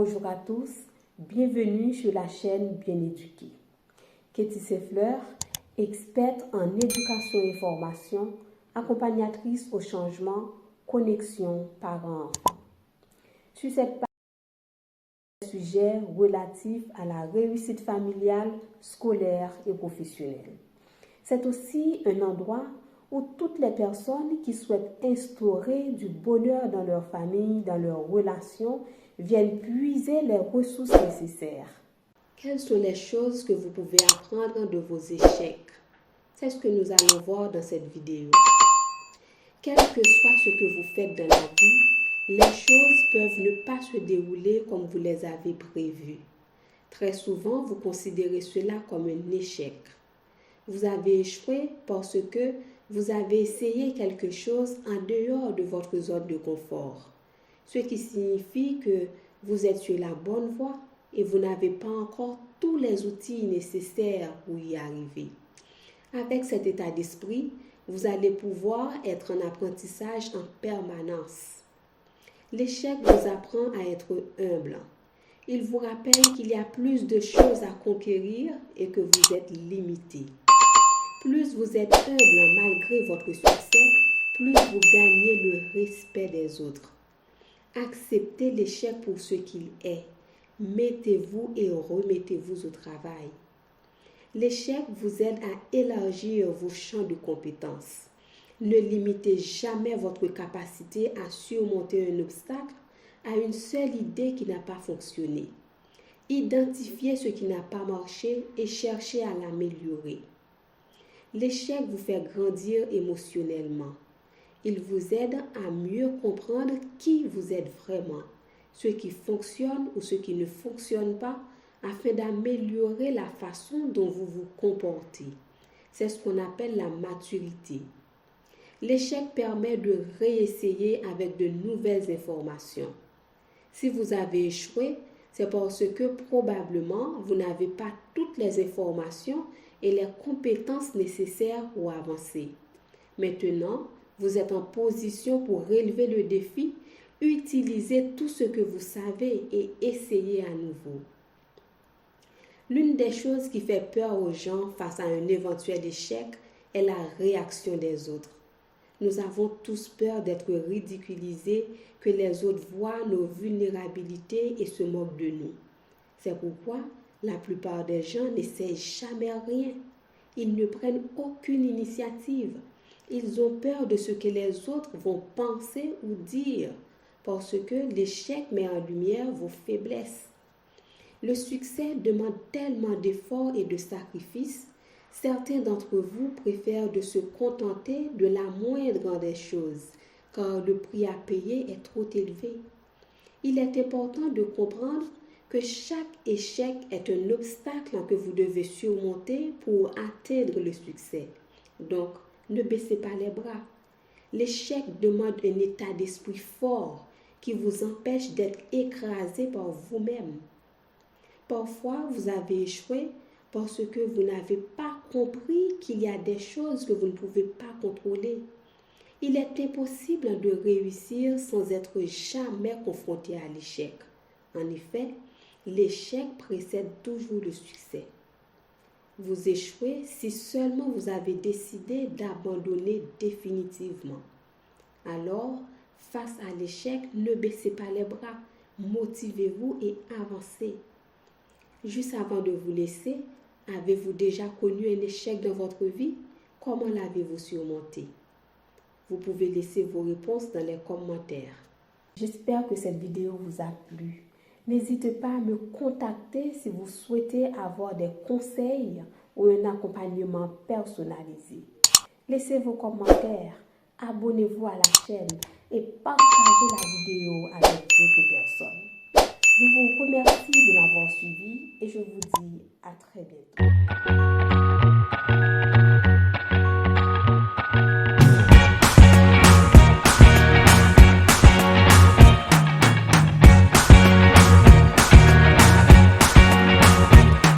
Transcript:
Bonjour à tous, bienvenue sur la chaîne Bien Éduquée. Katie Seffleur, experte en éducation et formation, accompagnatrice au changement, connexion parents-enfants. Sur cette page, sujet relatif à la réussite familiale, scolaire et professionnelle. C'est aussi un endroit où toutes les personnes qui souhaitent instaurer du bonheur dans leur famille, dans leurs relations, viennent puiser les ressources nécessaires. Quelles sont les choses que vous pouvez apprendre de vos échecs? C'est ce que nous allons voir dans cette vidéo. Quel que soit ce que vous faites dans la vie, les choses peuvent ne pas se dérouler comme vous les avez prévues. Très souvent, vous considérez cela comme un échec. Vous avez échoué parce que vous avez essayé quelque chose en dehors de votre zone de confort. Ce qui signifie que vous êtes sur la bonne voie et vous n'avez pas encore tous les outils nécessaires pour y arriver. Avec cet état d'esprit, vous allez pouvoir être en apprentissage en permanence. L'échec vous apprend à être humble. Il vous rappelle qu'il y a plus de choses à conquérir et que vous êtes limité. Plus vous êtes humble malgré votre succès, plus vous gagnez le respect des autres. Acceptez l'échec pour ce qu'il est. Mettez-vous et remettez-vous au travail. L'échec vous aide à élargir vos champs de compétences. Ne limitez jamais votre capacité à surmonter un obstacle à une seule idée qui n'a pas fonctionné. Identifiez ce qui n'a pas marché et cherchez à l'améliorer. L'échec vous fait grandir émotionnellement. Il vous aide à mieux comprendre qui vous êtes vraiment, ce qui fonctionne ou ce qui ne fonctionne pas, afin d'améliorer la façon dont vous vous comportez. C'est ce qu'on appelle la maturité. L'échec permet de réessayer avec de nouvelles informations. Si vous avez échoué, c'est parce que probablement vous n'avez pas toutes les informations et les compétences nécessaires pour avancer. Maintenant, vous êtes en position pour relever le défi, utilisez tout ce que vous savez et essayez à nouveau. L'une des choses qui fait peur aux gens face à un éventuel échec est la réaction des autres. Nous avons tous peur d'être ridiculisés, que les autres voient nos vulnérabilités et se moquent de nous. C'est pourquoi la plupart des gens n'essayent jamais rien. Ils ne prennent aucune initiative. Ils ont peur de ce que les autres vont penser ou dire, parce que l'échec met en lumière vos faiblesses. Le succès demande tellement d'efforts et de sacrifices. Certains d'entre vous préfèrent de se contenter de la moindre des choses, car le prix à payer est trop élevé. Il est important de comprendre que chaque échec est un obstacle que vous devez surmonter pour atteindre le succès. Donc, ne baissez pas les bras. L'échec demande un état d'esprit fort qui vous empêche d'être écrasé par vous-même. Parfois, vous avez échoué parce que vous n'avez pas compris qu'il y a des choses que vous ne pouvez pas contrôler. Il est impossible de réussir sans être jamais confronté à l'échec. En effet, l'échec précède toujours le succès. Vous échouez si seulement vous avez décidé d'abandonner définitivement. Alors, face à l'échec, ne baissez pas les bras, motivez-vous et avancez. Juste avant de vous laisser, avez-vous déjà connu un échec dans votre vie? Comment l'avez-vous surmonté? Vous pouvez laisser vos réponses dans les commentaires. J'espère que cette vidéo vous a plu. N'hésitez pas à me contacter si vous souhaitez avoir des conseils ou un accompagnement personnalisé. Laissez vos commentaires, abonnez-vous à la chaîne et partagez la vidéo avec d'autres personnes. Je vous remercie de m'avoir suivi et je vous dis à très bientôt.